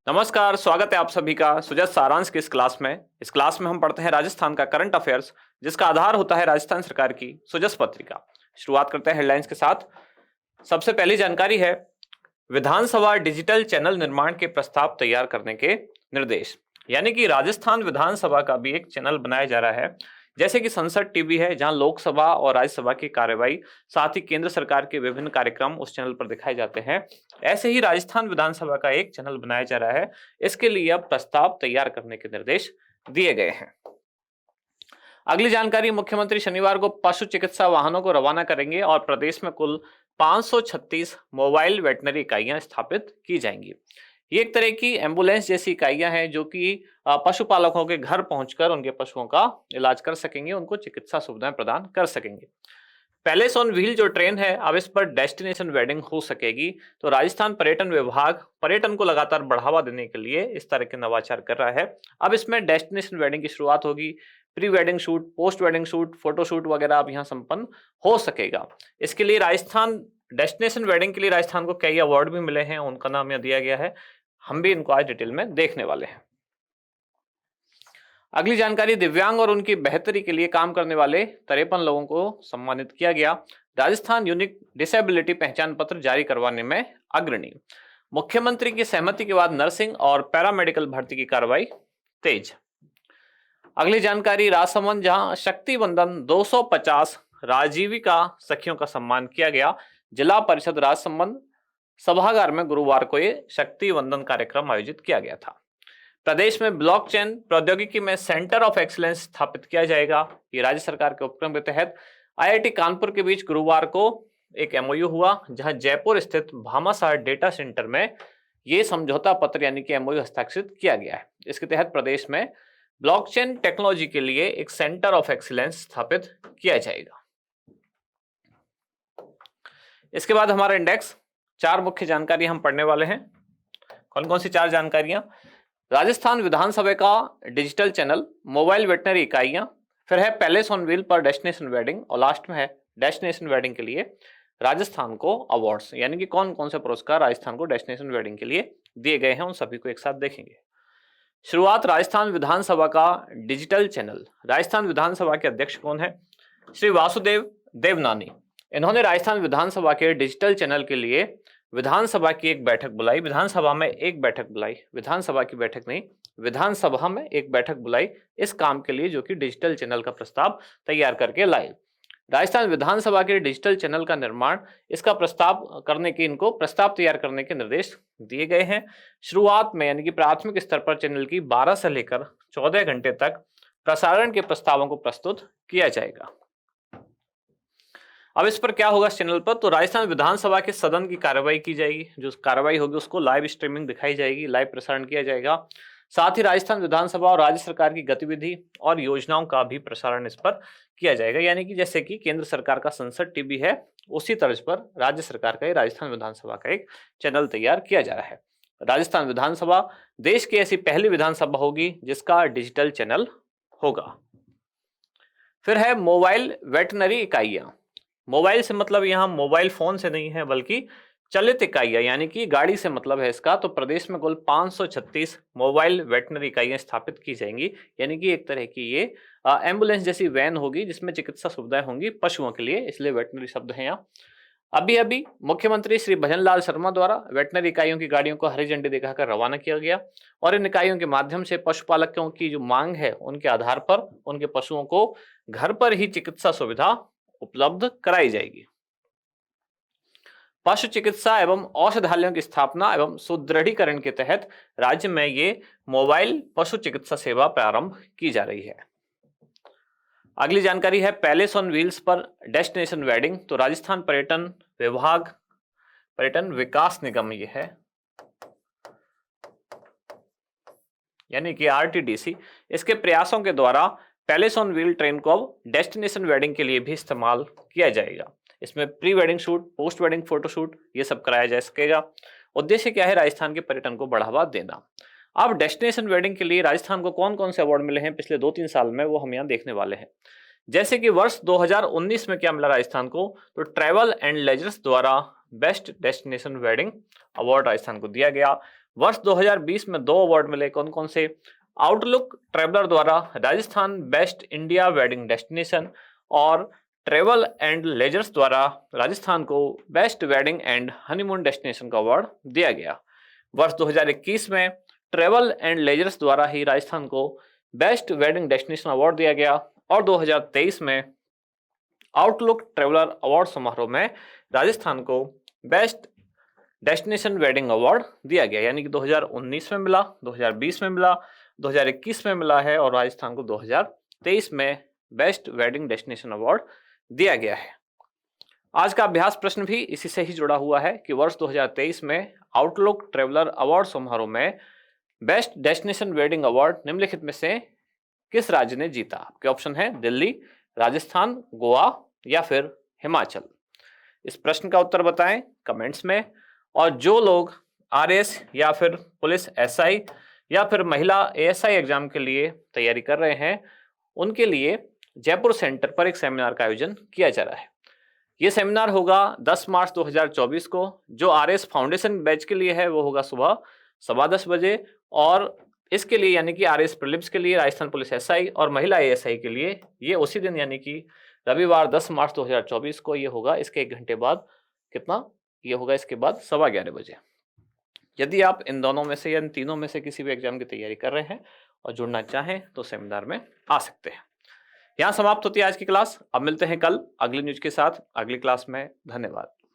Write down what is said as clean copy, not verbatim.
नमस्कार, स्वागत है आप सभी का सुजत सारांश की इस क्लास में। इस क्लास में हम पढ़ते हैं राजस्थान का करंट अफेयर्स, जिसका आधार होता है राजस्थान सरकार की सुजस पत्रिका। शुरुआत करते हैं हेडलाइंस के साथ। सबसे पहली जानकारी है विधानसभा डिजिटल चैनल निर्माण के प्रस्ताव तैयार करने के निर्देश। यानी कि राजस्थान विधानसभा का भी एक चैनल बनाया जा रहा है, जैसे कि संसद टीवी है, जहां लोकसभा और राज्यसभा की कार्यवाही, साथ ही केंद्र सरकार के विभिन्न कार्यक्रम उस चैनल पर दिखाए जाते हैं। ऐसे ही राजस्थान विधानसभा का एक चैनल बनाया जा रहा है। इसके लिए अब प्रस्ताव तैयार करने के निर्देश दिए गए हैं। अगली जानकारी, मुख्यमंत्री शनिवार को पशु चिकित्सा वाहनों को रवाना करेंगे और प्रदेश में कुल 536 मोबाइल वेटनरी इकाइयां स्थापित की जाएंगी। ये एक तरह की एम्बुलेंस जैसी इकाइयां हैं जो कि पशुपालकों के घर पहुंचकर उनके पशुओं का इलाज कर सकेंगे, उनको चिकित्सा सुविधाएं प्रदान कर सकेंगे। पैलेस ऑन व्हील जो ट्रेन है, अब इस पर डेस्टिनेशन वेडिंग हो सकेगी। तो राजस्थान पर्यटन विभाग पर्यटन को लगातार बढ़ावा देने के लिए इस तरह के नवाचार कर रहा है। अब इसमें डेस्टिनेशन वेडिंग की शुरुआत होगी। Pre wedding shoot, post wedding shoot, photo shoot वगैरह अब यहाँ संपन्न हो सकेगा। इसके लिए राजस्थान डेस्टिनेशन वेडिंग के लिए राजस्थान को कई अवार्ड भी मिले हैं, उनका नाम यहाँ दिया गया है। हम भी इनको आज डिटेल में देखने वाले हैं। अगली जानकारी, दिव्यांग और उनकी बेहतरी के लिए काम करने वाले 53 लोगों को सम्मानित किया गया। राजस्थान यूनिक डिसेबिलिटी पहचान पत्र जारी करवाने में अग्रणी। मुख्यमंत्री की सहमति के बाद नर्सिंग और पैरामेडिकल भर्ती की कार्रवाई तेज। अगली जानकारी, राजसमंद, जहां शक्ति वंदन 250 राजीविका सखियों का सम्मान किया गया। जिला परिषद राजसमंद सभागार में गुरुवार को ये शक्ति वंदन कार्यक्रम आयोजित किया गया था। प्रदेश में ब्लॉकचेन प्रौद्योगिकी में सेंटर ऑफ एक्सीलेंस स्थापित किया जाएगा। ये राज्य सरकार के उपक्रम के तहत आईआईटी कानपुर के बीच गुरुवार को एक एमओयू हुआ, जहां जयपुर स्थित भामाशाह डेटा सेंटर में ये समझौता पत्र यानी कि एमओयू हस्ताक्षरित किया गया है। इसके तहत प्रदेश में ब्लॉकचेन टेक्नोलॉजी के लिए एक सेंटर ऑफ एक्सीलेंस स्थापित किया जाएगा। इसके बाद हमारा इंडेक्स, 4 मुख्य जानकारी हम पढ़ने वाले हैं। कौन कौन सी 4 जानकारियां? राजस्थान विधानसभा का डिजिटल चैनल, मोबाइल वेटनरी इकाइयां, फिर है पैलेस ऑन व्हील पर डेस्टिनेशन वेडिंग, और लास्ट में है डेस्टिनेशन वेडिंग के लिए राजस्थान को अवार्ड्स। यानी कि कौन कौन से पुरस्कार राजस्थान को डेस्टिनेशन वेडिंग के लिए दिए गए हैं, उन सभी को एक साथ देखेंगे। शुरुआत, राजस्थान विधानसभा का डिजिटल चैनल। राजस्थान विधानसभा के अध्यक्ष कौन है? श्री वासुदेव देवनानी। इन्होंने राजस्थान विधानसभा के डिजिटल चैनल के लिए विधानसभा की एक बैठक बुलाई, विधानसभा में एक बैठक बुलाई, विधानसभा की बैठक नहीं, विधानसभा में एक बैठक बुलाई इस काम के लिए, जो कि डिजिटल चैनल का प्रस्ताव तैयार करके लाए। राजस्थान विधानसभा के डिजिटल चैनल का निर्माण, इसका प्रस्ताव करने के, इनको प्रस्ताव तैयार करने के निर्देश दिए गए हैं। शुरुआत में यानी कि प्राथमिक स्तर पर चैनल की 12 से लेकर 14 घंटे तक प्रसारण के प्रस्तावों को प्रस्तुत किया जाएगा। अब इस पर क्या होगा इस चैनल पर? तो राजस्थान विधानसभा के सदन की कार्रवाई की जाएगी, जो कार्रवाई होगी उसको लाइव स्ट्रीमिंग दिखाई जाएगी, लाइव प्रसारण किया जाएगा। साथ ही राजस्थान विधानसभा और राज्य सरकार की गतिविधि और योजनाओं का भी प्रसारण इस पर किया जाएगा। यानी कि जैसे कि केंद्र सरकार का संसद टीवी है, उसी तर्ज पर राज्य सरकार का राजस्थान विधानसभा का एक चैनल तैयार किया जा रहा है। राजस्थान विधानसभा देश की ऐसी पहली विधानसभा होगी जिसका डिजिटल चैनल होगा। फिर है मोबाइल वेटनरी इकाइयां। मोबाइल से मतलब यहाँ मोबाइल फोन से नहीं है, बल्कि चलित इकाइयां, यानी कि गाड़ी से मतलब है इसका। तो प्रदेश में कुल 536 मोबाइल वेटनरी इकाइयां स्थापित की जाएंगी। यानी कि एक तरह की ये एम्बुलेंस जैसी वैन होगी, जिसमें चिकित्सा सुविधाएं होंगी पशुओं के लिए, इसलिए वेटनरी शब्द है यहाँ। अभी मुख्यमंत्री श्री भजनलाल शर्मा द्वारा वेटनरी इकाइयों की गाड़ियों को हरी झंडी दिखाकर रवाना किया गया, और इन इकाइयों के माध्यम से पशुपालकों की जो मांग है, उनके आधार पर उनके पशुओं को घर पर ही चिकित्सा सुविधा उपलब्ध कराई जाएगी। पशु चिकित्सा एवं औषधालयों की स्थापना एवं सुदृढ़ीकरण के तहत राज्य में ये मोबाइल पशु चिकित्सा सेवा प्रारंभ की जा रही है। अगली जानकारी है पैलेस ऑन व्हील्स पर डेस्टिनेशन वेडिंग। तो राजस्थान पर्यटन विभाग, पर्यटन विकास निगम ये है, यानी कि आरटीडीसी, इसके प्रयासों के द्वारा पैलेस ऑन व्हील ट्रेन को अब डेस्टिनेशन वेडिंग के लिए भी इस्तेमाल किया जाएगा। इसमें pre wedding shoot, post wedding photo shoot, ये सब कराया जा सकेगा। उद्देश्य क्या है? राजस्थान के पर्यटन को बढ़ावा देना। अब डेस्टिनेशन वेडिंग के लिए राजस्थान को कौन कौन से अवार्ड मिले हैं पिछले 2-3 साल में, वो हम यहाँ देखने वाले हैं। जैसे कि वर्ष 2019 में क्या मिला राजस्थान को? तो ट्रैवल एंड लेजर्स द्वारा best destination wedding award Rajasthan को दिया गया। वर्ष 2020 में 2 अवार्ड मिले, कौन कौन से? आउटलुक ट्रेवलर द्वारा Rajasthan best India wedding destination और ट्रेवल एंड लेजर्स द्वारा राजस्थान को best wedding and honeymoon destination का अवार्ड दिया गया। वर्ष 2021 में ट्रेवल एंड लेजर्स द्वारा ही राजस्थान को बेस्ट वेडिंग डेस्टिनेशन अवार्ड दिया गया और 2023 में आउटलुक ट्रेवलर अवार्ड समारोह में राजस्थान को बेस्ट डेस्टिनेशन वेडिंग अवार्ड दिया गया। यानी कि 2019 में मिला, 2020 में मिला, 2021 में मिला है और राजस्थान को 2023 में बेस्ट वेडिंग डेस्टिनेशन अवार्ड दिया गया है। आज का अभ्यास प्रश्न भी इसी से ही जुड़ा हुआ है कि वर्ष 2023 में आउटलुक ट्रेवलर अवार्ड समारोह में बेस्ट डेस्टिनेशन वेडिंग अवार्ड निम्नलिखित में से किस राज्य ने जीता? आपके ऑप्शन है दिल्ली, राजस्थान, गोवा या फिर हिमाचल। इस प्रश्न का उत्तर बताएं कमेंट्स में। और जो लोग आरएस या फिर पुलिस एसआई या फिर महिला एएसआई एग्जाम के लिए तैयारी कर रहे हैं, उनके लिए जयपुर सेंटर पर एक सेमिनार का आयोजन किया जा रहा है। ये सेमिनार होगा 10 मार्च 2024 को। जो आरएस फाउंडेशन बैच के लिए है वो होगा सुबह 10:15 बजे और इसके लिए यानी कि आरएस प्रीलिम्स के लिए राजस्थान पुलिस एसआई और महिला एएसआई के लिए ये उसी दिन यानी कि रविवार 10 मार्च 2024 को ये होगा। इसके 1 घंटे बाद कितना ये होगा? इसके बाद 11:15 बजे। यदि आप इन दोनों में से या इन तीनों में से किसी भी एग्जाम की तैयारी कर रहे हैं और जुड़ना चाहें तो सेमिनार में आ सकते हैं। यहाँ समाप्त होती है आज की क्लास। अब मिलते हैं कल अगली न्यूज के साथ अगली क्लास में। धन्यवाद।